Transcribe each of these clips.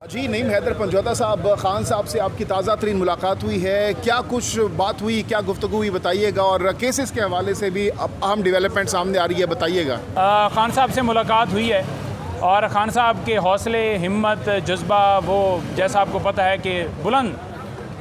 जी नईम हैदर पंजौता साहब, खान साहब से आपकी ताज़ा तरीन मुलाकात हुई है, क्या कुछ बात हुई, क्या गुफ्तगू हुई बताइएगा, और केसेस के हवाले से भी अहम डेवलपमेंट सामने आ रही है, बताइएगा। खान साहब से मुलाकात हुई है और ख़ान साहब के हौसले, हिम्मत, जज्बा वो जैसा आपको पता है कि बुलंद।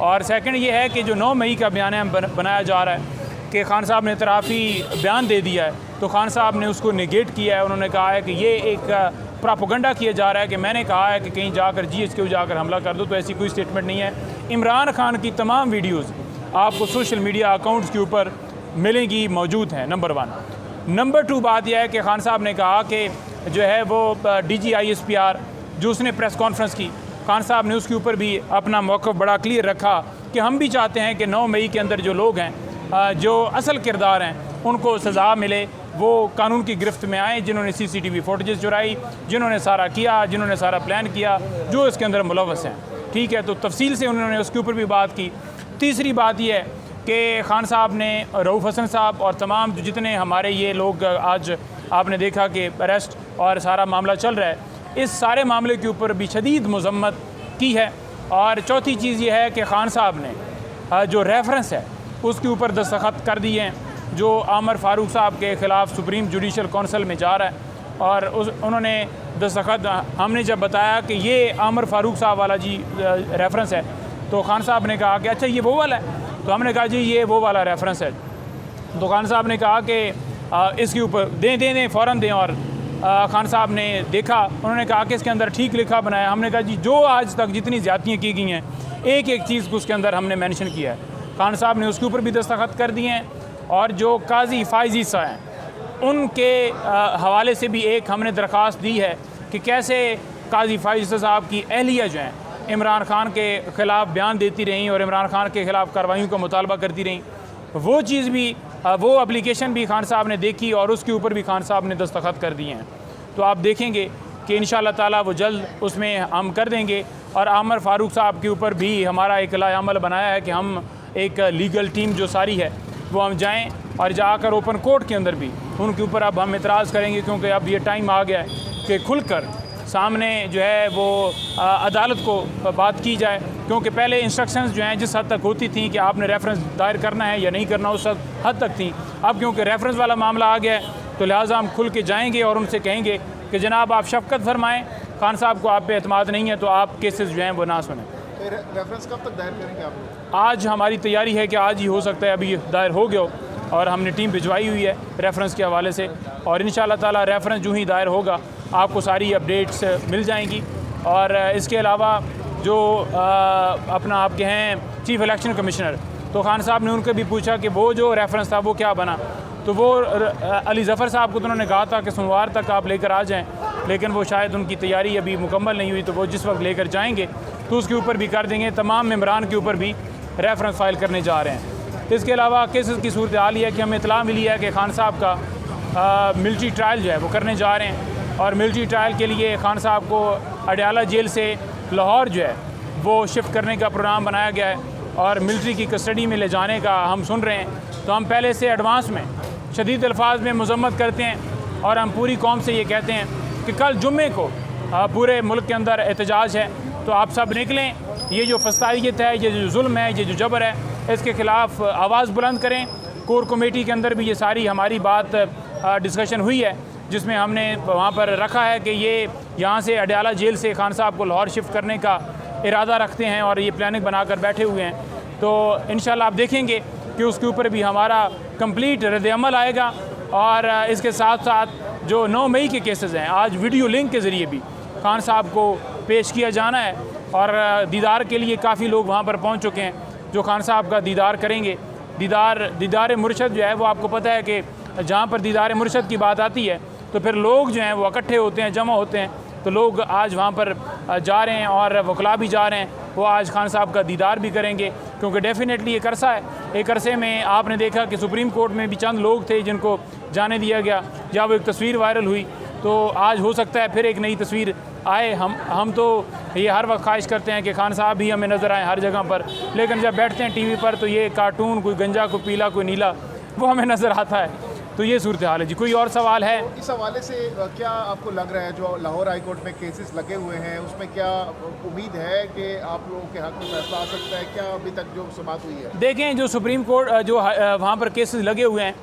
और सेकंड ये है कि जो 9 मई का बयान बनाया जा रहा है कि खान साहब ने इतराफ़ी बयान दे दिया है, तो खान साहब ने उसको निगेट किया है। उन्होंने कहा है कि ये एक प्रोपेगेंडा किया जा रहा है कि मैंने कहा है कि कहीं जाकर GHQ जाकर हमला कर दो, तो ऐसी कोई स्टेटमेंट नहीं है। इमरान खान की तमाम वीडियोज़ आपको सोशल मीडिया अकाउंट्स के ऊपर मिलेंगी, मौजूद हैं, नंबर 1। नंबर 2 बात यह है कि खान साहब ने कहा कि जो है वो DG ISPR जो उसने प्रेस कॉन्फ्रेंस की, खान साहब ने उसके ऊपर भी अपना मौक़िफ़ बड़ा क्लियर रखा कि हम भी चाहते हैं कि 9 मई के अंदर जो लोग हैं, जो असल किरदार हैं, उनको सज़ा मिले, वो कानून की गिरफ्त में आए, जिन्होंने CCTV फुटेजेस चुराई, जिन्होंने सारा किया, जिन्होंने सारा प्लान किया, जो इसके अंदर मुलव्वस हैं। ठीक है, तो तफसील से उन्होंने उसके ऊपर भी बात की। तीसरी बात यह है कि खान साहब ने रऊफ़ हसन साहब और तमाम जितने हमारे ये लोग आज आपने देखा कि अरेस्ट और सारा मामला चल रहा है, इस सारे मामले के ऊपर भी शदीद मज़म्मत की है। और चौथी चीज़ ये है कि खान साहब ने जो रेफरेंस है उसके ऊपर दस्तखत कर दिए हैं, जो आमर फारूक साहब के ख़िलाफ़ सुप्रीम जुडिशल काउंसिल में जा रहा है। और उन्होंने दस्तखत, हमने जब बताया कि ये आमर फारूक साहब वाला जी रेफरेंस है, तो खान साहब ने कहा कि अच्छा ये वो वाला है, तो हमने कहा जी ये वो वाला रेफरेंस है। तो खान साहब ने कहा कि इसके ऊपर दें फ़ौरन दें। और खान साहब ने देखा, उन्होंने कहा कि इसके अंदर ठीक लिखा बनाया। हमने कहा जी जो आज तक जितनी ज़्यादतियाँ की गई हैं, एक एक चीज़ को उसके अंदर हमने मेंशन किया है। खान साहब ने उसके ऊपर भी दस्तखत कर दिए हैं। और जो काजी फायज़ी साहब हैं, उनके हवाले से भी एक हमने दरख्वास्त दी है कि कैसे काजी फायज़ी साहब की अहलिया जो हैं इमरान खान के ख़िलाफ़ बयान देती रहीं और इमरान खान के ख़िलाफ़ कार्रवाइयों का मुतालबा करती रहीं। वो चीज़ भी, वो एप्लीकेशन भी खान साहब ने देखी और उसके ऊपर भी खान साहब ने दस्तखत कर दिए हैं। तो आप देखेंगे कि इंशाअल्लाह ताला वो जल्द उसमें हम कर देंगे। और आमर फारूक साहब के ऊपर भी हमारा एक लाएअमल बनाया है कि हम एक लीगल टीम जो सारी है वो हम जाएं और जाकर ओपन कोर्ट के अंदर भी उनके ऊपर अब हम इतराज़ करेंगे, क्योंकि अब ये टाइम आ गया है कि खुलकर सामने जो है वो अदालत को बात की जाए। क्योंकि पहले इंस्ट्रक्शंस जो हैं जिस हद तक होती थी कि आपने रेफरेंस दायर करना है या नहीं करना, उस हद तक थी। अब क्योंकि रेफरेंस वाला मामला आ गया है, तो लिहाजा हम खुल के जाएंगे और उनसे कहेंगे कि जनाब आप शफ़क़त फरमाएँ, खान साहब को आप पे एतमाद नहीं है तो आप केसेस जो हैं वो ना सुनें। रेफरेंस कब तक दायर करेंगे आप लोग? आज हमारी तैयारी है कि आज ही हो सकता है, अभी दायर हो गया और हमने टीम भिजवाई हुई है रेफरेंस के हवाले से। और इंशाअल्लाह ताला रेफरेंस जो ही दायर होगा आपको सारी अपडेट्स मिल जाएंगी। और इसके अलावा जो अपना आपके हैं चीफ़ इलेक्शन कमिश्नर, तो खान साहब ने उनके भी पूछा कि वो जो रेफरेंस था वो क्या बना, तो वो अली ज़फ़र साहब को तो उन्होंने कहा था कि सोमवार तक आप लेकर आ जाएँ, लेकिन वो शायद उनकी तैयारी अभी मुकम्मल नहीं हुई, तो वो जिस वक्त लेकर जाएंगे तो उसके ऊपर भी कर देंगे। तमाम मेंबरान के ऊपर भी रेफरेंस फ़ाइल करने जा रहे हैं। इसके अलावा केसेस की सूरत हाल ये है कि हमें इतला मिली है कि खान साहब का मिलिट्री ट्रायल जो है वो करने जा रहे हैं। और मिलिट्री ट्रायल के लिए खान साहब को अडयाला जेल से लाहौर जो है वो शिफ्ट करने का प्रोग्राम बनाया गया है और मिलिट्री की कस्टडी में ले जाने का हम सुन रहे हैं। तो हम पहले से एडवांस में शदीद अल्फाज में मज़म्मत करते हैं और हम पूरी कौम से ये कहते हैं कि कल जुम्मे को पूरे मुल्क के अंदर एहतजाज है, तो आप सब निकलें। ये जो फस्तायत है, ये जो जुल्म है, ये जो जबर है, इसके ख़िलाफ़ आवाज़ बुलंद करें। कोर कमेटी के अंदर भी ये सारी हमारी बात डिस्कशन हुई है, जिसमें हमने वहाँ पर रखा है कि ये यहाँ से अडयाला जेल से खान साहब को लाहौर शिफ्ट करने का इरादा रखते हैं और ये प्लानिंग बनाकर बैठे हुए हैं। तो इंशाल्लाह आप देखेंगे कि उसके ऊपर भी हमारा कंप्लीट रद्द-ए-अमल आएगा। और इसके साथ साथ जो 9 मई के केसेस हैं, आज वीडियो लिंक के ज़रिए भी खान साहब को पेश किया जाना है और दीदार के लिए काफ़ी लोग वहाँ पर पहुँच चुके हैं जो खान साहब का दीदार करेंगे। दीदार मुर्शद जो है वो आपको पता है कि जहाँ पर दीदार मुर्शद की बात आती है तो फिर लोग जो हैं वो इकट्ठे होते हैं, जमा होते हैं। तो लोग आज वहाँ पर जा रहे हैं और वकला भी जा रहे हैं, वो आज खान साहब का दीदार भी करेंगे। क्योंकि डेफिनेटली एक अरसा है, एक अरसे में आपने देखा कि सुप्रीम कोर्ट में भी चंद लोग थे जिनको जाने दिया गया या वो एक तस्वीर वायरल हुई। तो आज हो सकता है फिर एक नई तस्वीर आए। हम तो ये हर वक्त ख्वाहिश करते हैं कि खान साहब भी हमें नज़र आए हर जगह पर, लेकिन जब बैठते हैं टीवी पर तो ये कार्टून, कोई गंजा, कोई पीला, कोई नीला, वो हमें नज़र आता है। तो ये सूरत हाल है जी। कोई और सवाल है? इस हवाले से क्या आपको लग रहा है जो लाहौर हाई कोर्ट में केसेस लगे हुए हैं उसमें क्या उम्मीद है कि आप लोगों के हक में फैसला आ सकता है? क्या अभी तक जो समात हुई है? देखें, जो सुप्रीम कोर्ट जो वहाँ पर केसेस लगे हुए हैं,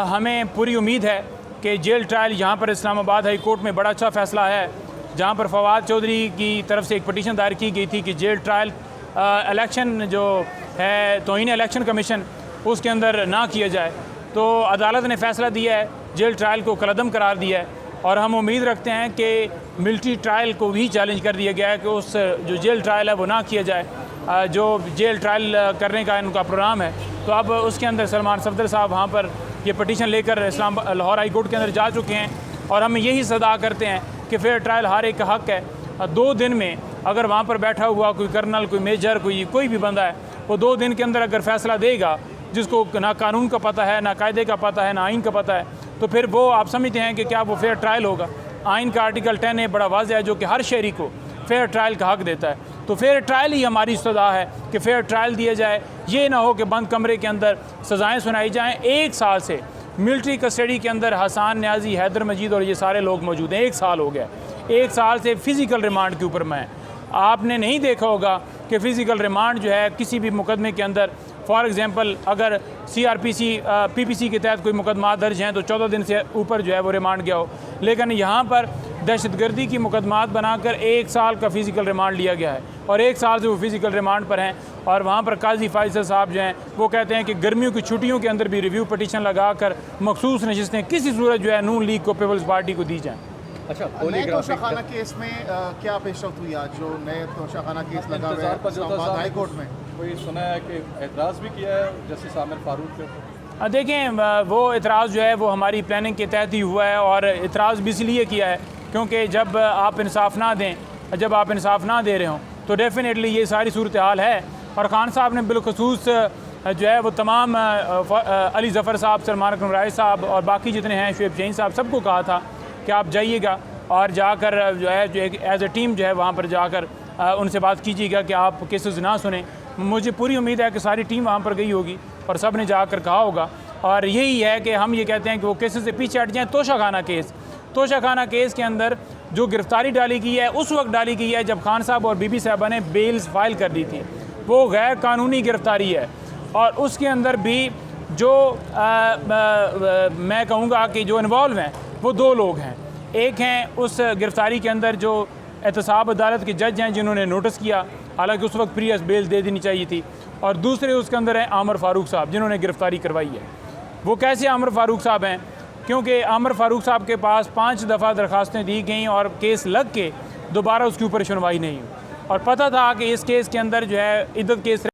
हमें पूरी उम्मीद है कि जेल ट्रायल यहाँ पर इस्लामाबाद हाई कोर्ट में बड़ा अच्छा फ़ैसला है, जहाँ पर फवाद चौधरी की तरफ से एक पटिशन दायर की गई थी कि जेल ट्रायल इलेक्शन जो है तौहीन इलेक्शन कमीशन उसके अंदर ना किया जाए। तो अदालत ने फ़ैसला दिया है, जेल ट्रायल को कलअदम करार दिया है, और हम उम्मीद रखते हैं कि मिलिट्री ट्रायल को भी चैलेंज कर दिया गया है कि उस जो जेल ट्रायल है वो ना किया जाए। जो जेल ट्रायल करने का इनका प्रोग्राम है, तो अब उसके अंदर सलमान सफदर साहब वहाँ पर ये पटिशन लेकर लाहौर हाई कोर्ट के अंदर जा चुके हैं, और हम यही सदा करते हैं कि फेयर ट्रायल हर एक का हक़ है। 2 दिन में अगर वहाँ पर बैठा हुआ कोई कर्नल, कोई मेजर, कोई भी बंदा है, वो 2 दिन के अंदर अगर फ़ैसला देगा जिसको ना कानून का पता है, ना कायदे का पता है, ना आइन का पता है, तो फिर वो आप समझते हैं कि क्या वो फेयर ट्रायल होगा। आइन का आर्टिकल 10A बड़ा वाज़ेह है जो कि हर शहरी को फेयर ट्रायल का हक़ देता है। तो फेयर ट्रायल ही हमारी सदा है कि फेयर ट्रायल दिया जाए। ये ना हो कि बंद कमरे के अंदर सज़ाएँ सुनाई जाएँ। 1 साल से मिलिट्री कस्टडी के अंदर हसन न्याजी, हैदर मजीद और ये सारे लोग मौजूद हैं। 1 साल हो गया, 1 साल से फ़िज़िकल रिमांड के ऊपर मैं आपने नहीं देखा होगा कि फ़िज़िकल रिमांड जो है किसी भी मुकदमे के अंदर, फॉर एग्ज़ाम्पल अगर CRPC PPC के तहत कोई मुकदमा दर्ज हैं तो 14 दिन से ऊपर जो है वो रिमांड गया हो, लेकिन यहाँ पर दहशतगर्दी की मुकदमात बनाकर 1 साल का फ़िज़िकल रिमांड लिया गया है, और 1 साल से वो फ़िज़िकल रिमांड पर हैं। और वहाँ पर काजी फैसल साहब जो हैं वो कहते हैं कि गर्मियों की छुट्टियों के अंदर भी रिव्यू पटिशन लगा कर मखसूस नशिस्तें किसी सूरत जो है नून लीग को, पीपल्स पार्टी को दी जाएँ। अच्छा, नए तोशाखाना केस में क्या पेशरफ्त हुई आज जो नए तोशाखाना केस लगा हुआ है इस्लामाबाद हाई कोर्ट में? कोई सुना है कि एतराज़ भी किया है जस्टिस आमिर फारूक के? देखें, वो एतराज़ जो है वो हमारी प्लानिंग के तहत ही हुआ है, और एतराज़ भी इसलिए किया है क्योंकि जब आप इंसाफ ना दें, जब आप इंसाफ ना दे रहे हों तो डेफिनेटली ये सारी सूरत हाल है। और खान साहब ने बिलखसूस जो है वो तमाम अली ज़फ़र साहब, सलमान राय साहब और बाकी जितने हैं, शुएब शहीन साहब, सबको कहा था कि आप जाइएगा और जाकर जो है जो एक एज ए टीम जो है वहाँ पर जाकर उनसे बात कीजिएगा कि आप केसेस ना सुने। मुझे पूरी उम्मीद है कि सारी टीम वहाँ पर गई होगी और सब ने जाकर कहा होगा, और यही है कि हम ये कहते हैं कि वो केसेस से पीछे हट जाएँ। तोशाखाना केस के अंदर जो गिरफ्तारी डाली गई है उस वक्त डाली गई है जब खान साहब और बीबी साहबा ने बेल्स फाइल कर दी थी, वो गैर कानूनी गिरफ्तारी है। और उसके अंदर भी जो मैं कहूँगा कि जो इन्वॉल्व हैं वो 2 लोग हैं। एक हैं उस गिरफ्तारी के अंदर जो एहतसाब अदालत के जज हैं जिन्होंने नोटिस किया, हालांकि उस वक्त प्रीवियस बेल दे देनी चाहिए थी, और दूसरे उसके अंदर हैं आमिर फारूक साहब जिन्होंने गिरफ्तारी करवाई है। वो कैसे आमिर फारूक साहब हैं? क्योंकि आमिर फारूक साहब के पास 5 दफ़ा दरख्वास्तें दी गई और केस लग के दोबारा उसके ऊपर सुनवाई नहीं हुई, और पता था कि इस केस के अंदर जो है इद्दत केस